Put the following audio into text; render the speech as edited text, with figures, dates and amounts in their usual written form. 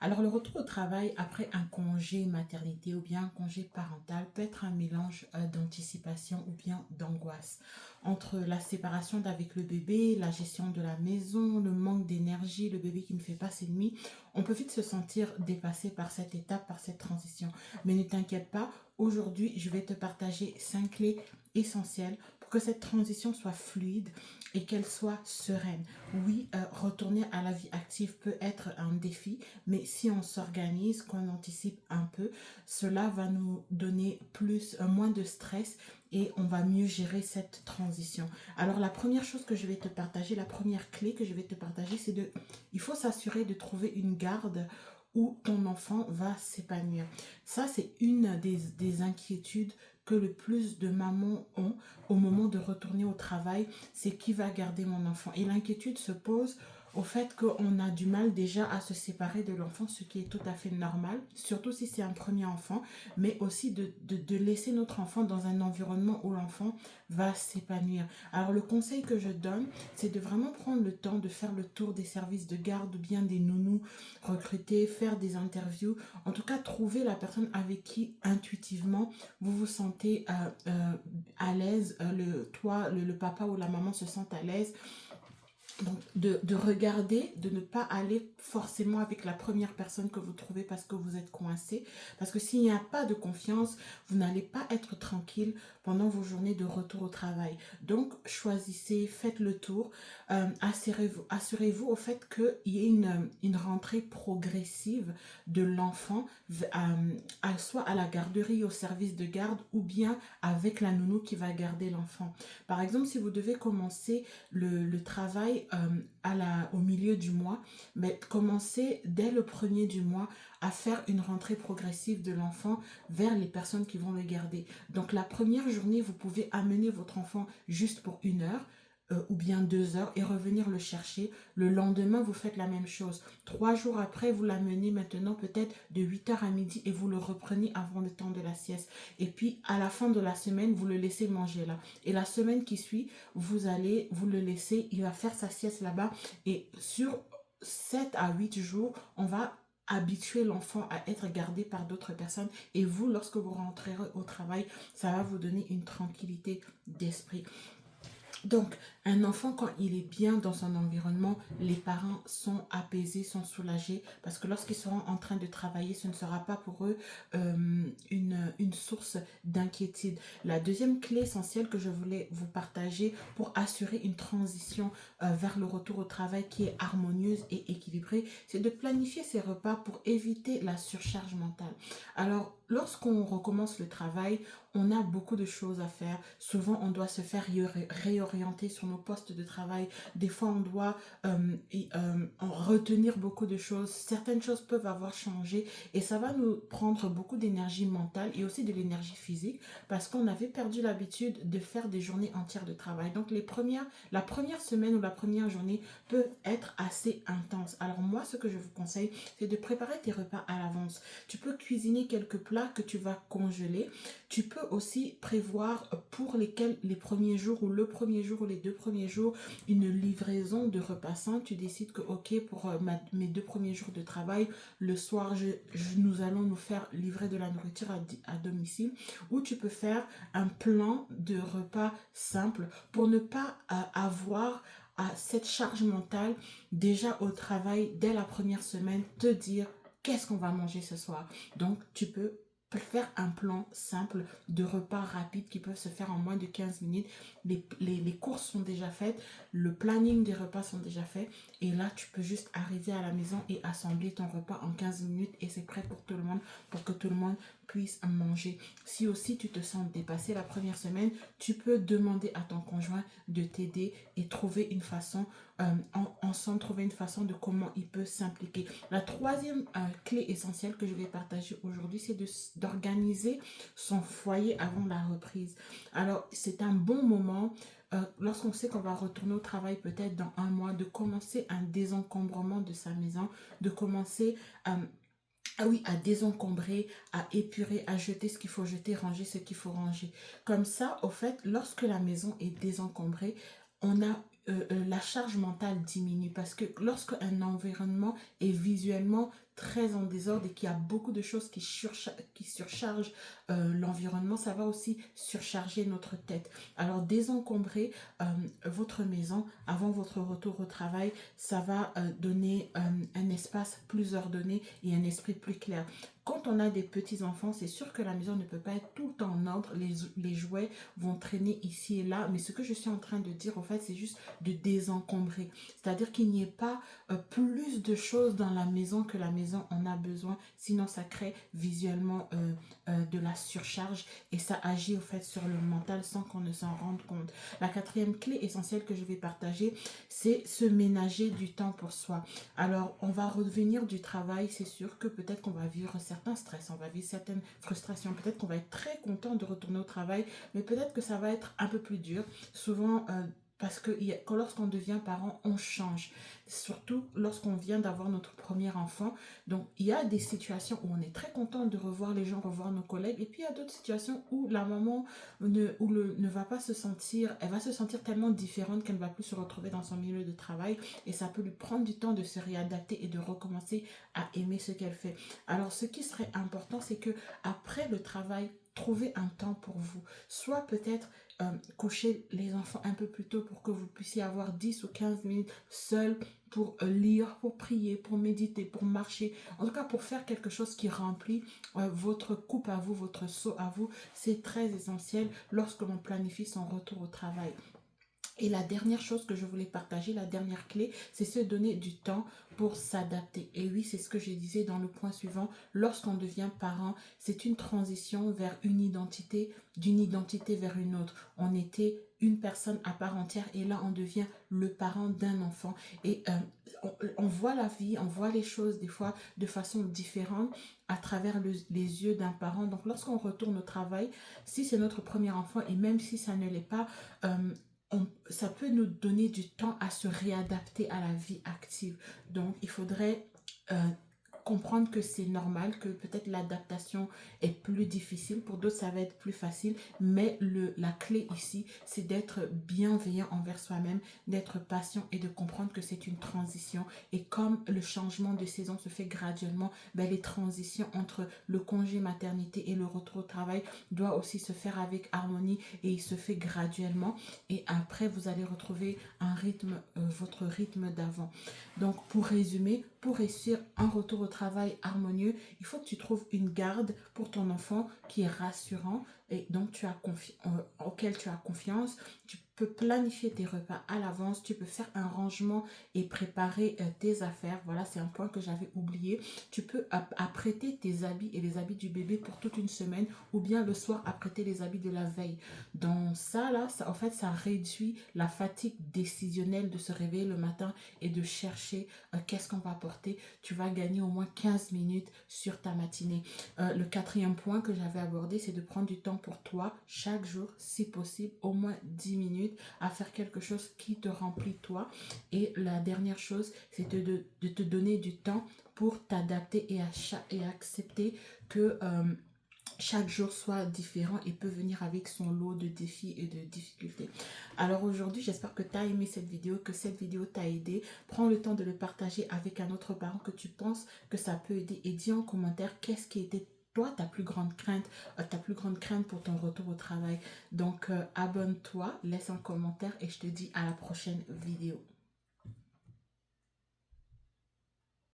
Alors, le retour au travail après un congé maternité ou bien un congé parental peut être un mélange d'anticipation ou bien d'angoisse. Entre la séparation d'avec le bébé, la gestion de la maison, le manque d'énergie, le bébé qui ne fait pas ses nuits, on peut vite se sentir dépassé par cette étape, par cette transition. Mais ne t'inquiète pas, aujourd'hui, je vais te partager 5 clés essentielles pour que cette transition soit fluide et qu'elle soit sereine. Oui, retourner à la vie active peut être un défi, mais si on s'organise, qu'on anticipe un peu, cela va nous donner moins de stress et on va mieux gérer cette transition. Alors la première chose que je vais te partager, la première clé que je vais te partager, il faut s'assurer de trouver une garde où ton enfant va s'épanouir. Ça, c'est une des inquiétudes que le plus de mamans ont au moment de retourner au travail, c'est qui va garder mon enfant. Et l'inquiétude se pose au fait qu'on a du mal déjà à se séparer de l'enfant, ce qui est tout à fait normal, surtout si c'est un premier enfant, mais aussi de laisser notre enfant dans un environnement où l'enfant va s'épanouir. Alors le conseil que je donne, c'est de vraiment prendre le temps de faire le tour des services de garde ou bien des nounous recruter, faire des interviews, en tout cas trouver la personne avec qui intuitivement vous vous sentez à l'aise, le papa ou la maman se sentent à l'aise. Donc, de regarder, de ne pas aller forcément avec la première personne que vous trouvez parce que vous êtes coincé. Parce que s'il n'y a pas de confiance, vous n'allez pas être tranquille pendant vos journées de retour au travail. Donc, choisissez, faites le tour. Assurez-vous au fait qu'il y ait une rentrée progressive de l'enfant, soit à la garderie, au service de garde, ou bien avec la nounou qui va garder l'enfant. Par exemple, si vous devez commencer le travail au milieu du mois, mais commencez dès le premier du mois à faire une rentrée progressive de l'enfant vers les personnes qui vont le garder. Donc la première journée, vous pouvez amener votre enfant juste pour 1 heure ou bien 2 heures et revenir le chercher. Le lendemain, vous faites la même chose. 3 jours après, vous l'amenez maintenant peut-être de 8 heures à midi et vous le reprenez avant le temps de la sieste. Et puis, à la fin de la semaine, vous le laissez manger là. Et la semaine qui suit, vous le laissez, il va faire sa sieste là-bas. Et sur 7 à 8 jours, on va habituer l'enfant à être gardé par d'autres personnes. Et vous, lorsque vous rentrerez au travail, ça va vous donner une tranquillité d'esprit. Donc, un enfant, quand il est bien dans son environnement, les parents sont apaisés, sont soulagés, parce que lorsqu'ils seront en train de travailler, ce ne sera pas pour eux une source d'inquiétude. La deuxième clé essentielle que je voulais vous partager pour assurer une transition vers le retour au travail qui est harmonieuse et équilibrée, c'est de planifier ses repas pour éviter la surcharge mentale. Alors, lorsqu'on recommence le travail, on a beaucoup de choses à faire. Souvent, on doit se faire réorienter sur nos postes de travail. Des fois, on doit en retenir beaucoup de choses. Certaines choses peuvent avoir changé et ça va nous prendre beaucoup d'énergie mentale et aussi de l'énergie physique parce qu'on avait perdu l'habitude de faire des journées entières de travail. Donc, la première semaine ou la première journée peut être assez intense. Alors, moi, ce que je vous conseille, c'est de préparer tes repas à l'avance. Tu peux cuisiner quelques plats que tu vas congeler. Tu peux aussi prévoir pour les premiers jours ou le premier jour ou les 2 premiers jours une livraison de repas sains. Tu décides que ok pour mes 2 premiers jours de travail, le soir nous allons nous faire livrer de la nourriture à domicile. Ou tu peux faire un plan de repas simple pour ne pas avoir à cette charge mentale déjà au travail dès la première semaine, te dire qu'est-ce qu'on va manger ce soir. Donc tu peux faire un plan simple de repas rapides qui peuvent se faire en moins de 15 minutes. Les courses sont déjà faites, le planning des repas sont déjà faits et là tu peux juste arriver à la maison et assembler ton repas en 15 minutes et c'est prêt pour tout le monde, pour que tout le monde puisse manger. Si aussi tu te sens dépassé la première semaine, tu peux demander à ton conjoint de t'aider et trouver une façon, ensemble trouver une façon de comment il peut s'impliquer. La troisième clé essentielle que je vais partager aujourd'hui, c'est d'organiser son foyer avant la reprise. Alors, c'est un bon moment, lorsqu'on sait qu'on va retourner au travail peut-être dans un mois, de commencer un désencombrement de sa maison, de commencer ah oui, à désencombrer, à épurer, à jeter ce qu'il faut jeter, ranger ce qu'il faut ranger. Comme ça, au fait, lorsque la maison est désencombrée, on a la charge mentale diminue parce que lorsque un environnement est visuellement très en désordre et qu'il y a beaucoup de choses qui surchargent l'environnement, ça va aussi surcharger notre tête. Alors désencombrer votre maison avant votre retour au travail, ça va donner un espace plus ordonné et un esprit plus clair. Quand on a des petits-enfants, c'est sûr que la maison ne peut pas être tout le temps en ordre. Les jouets vont traîner ici et là. Mais ce que je suis en train de dire, en fait, c'est juste de désencombrer. C'est-à-dire qu'il n'y ait pas plus de choses dans la maison que la maison en a besoin. Sinon, ça crée visuellement de la surcharge et ça agit, en fait, sur le mental sans qu'on ne s'en rende compte. La quatrième clé essentielle que je vais partager, c'est se ménager du temps pour soi. Alors, on va revenir du travail. C'est sûr que peut-être qu'on va vivre certains stress, on va vivre certaines frustrations. Peut-être qu'on va être très content de retourner au travail, mais peut-être que ça va être un peu plus dur. Souvent, parce que lorsqu'on devient parent, on change. Surtout lorsqu'on vient d'avoir notre premier enfant. Donc, il y a des situations où on est très content de revoir les gens, revoir nos collègues. Et puis, il y a d'autres situations où la maman ne va pas se sentir, elle va se sentir tellement différente qu'elle ne va plus se retrouver dans son milieu de travail. Et ça peut lui prendre du temps de se réadapter et de recommencer à aimer ce qu'elle fait. Alors, ce qui serait important, c'est que après le travail, trouvez un temps pour vous. Soit peut-être coucher les enfants un peu plus tôt pour que vous puissiez avoir 10 ou 15 minutes seul pour lire, pour prier, pour méditer, pour marcher. En tout cas, pour faire quelque chose qui remplit votre coupe à vous, votre seau à vous. C'est très essentiel lorsque l'on planifie son retour au travail. Et la dernière chose que je voulais partager, la dernière clé, c'est se donner du temps pour s'adapter. Et oui, c'est ce que je disais dans le point suivant. Lorsqu'on devient parent, c'est une transition vers une identité, d'une identité vers une autre. On était une personne à part entière et là, on devient le parent d'un enfant. Et on voit la vie, on voit les choses des fois de façon différente à travers les yeux d'un parent. Donc, lorsqu'on retourne au travail, si c'est notre premier enfant et même si ça ne l'est pas, ça peut nous donner du temps à se réadapter à la vie active. Donc, il faudrait comprendre que c'est normal, que peut-être l'adaptation est plus difficile. Pour d'autres, ça va être plus facile. Mais la clé ici, c'est d'être bienveillant envers soi-même, d'être patient et de comprendre que c'est une transition. Et comme le changement de saison se fait graduellement, ben, les transitions entre le congé maternité et le retour au travail doivent aussi se faire avec harmonie et il se fait graduellement. Et après, vous allez retrouver un rythme, votre rythme d'avant. Donc, pour résumer, pour réussir un retour au travail harmonieux, il faut que tu trouves une garde pour ton enfant qui est rassurant et donc auquel tu as confiance. Tu peux planifier tes repas à l'avance, tu peux faire un rangement et préparer tes affaires. Voilà, c'est un point que j'avais oublié. Tu peux apprêter tes habits et les habits du bébé pour toute une semaine ou bien le soir apprêter les habits de la veille. Donc ça, là, en fait, ça réduit la fatigue décisionnelle de se réveiller le matin et de chercher qu'est-ce qu'on va porter. Tu vas gagner au moins 15 minutes sur ta matinée. Le quatrième point que j'avais abordé, c'est de prendre du temps pour toi chaque jour, si possible, au moins 10 minutes à faire quelque chose qui te remplit toi. Et la dernière chose, c'est de te donner du temps pour t'adapter et accepter que chaque jour soit différent et peut venir avec son lot de défis et de difficultés. Alors aujourd'hui, j'espère que tu as aimé cette vidéo, que cette vidéo t'a aidé. Prends le temps de le partager avec un autre parent que tu penses que ça peut aider et dis en commentaire qu'est-ce qui était toi ta plus grande crainte pour ton retour au travail. Donc abonne-toi, laisse un commentaire et je te dis à la prochaine vidéo.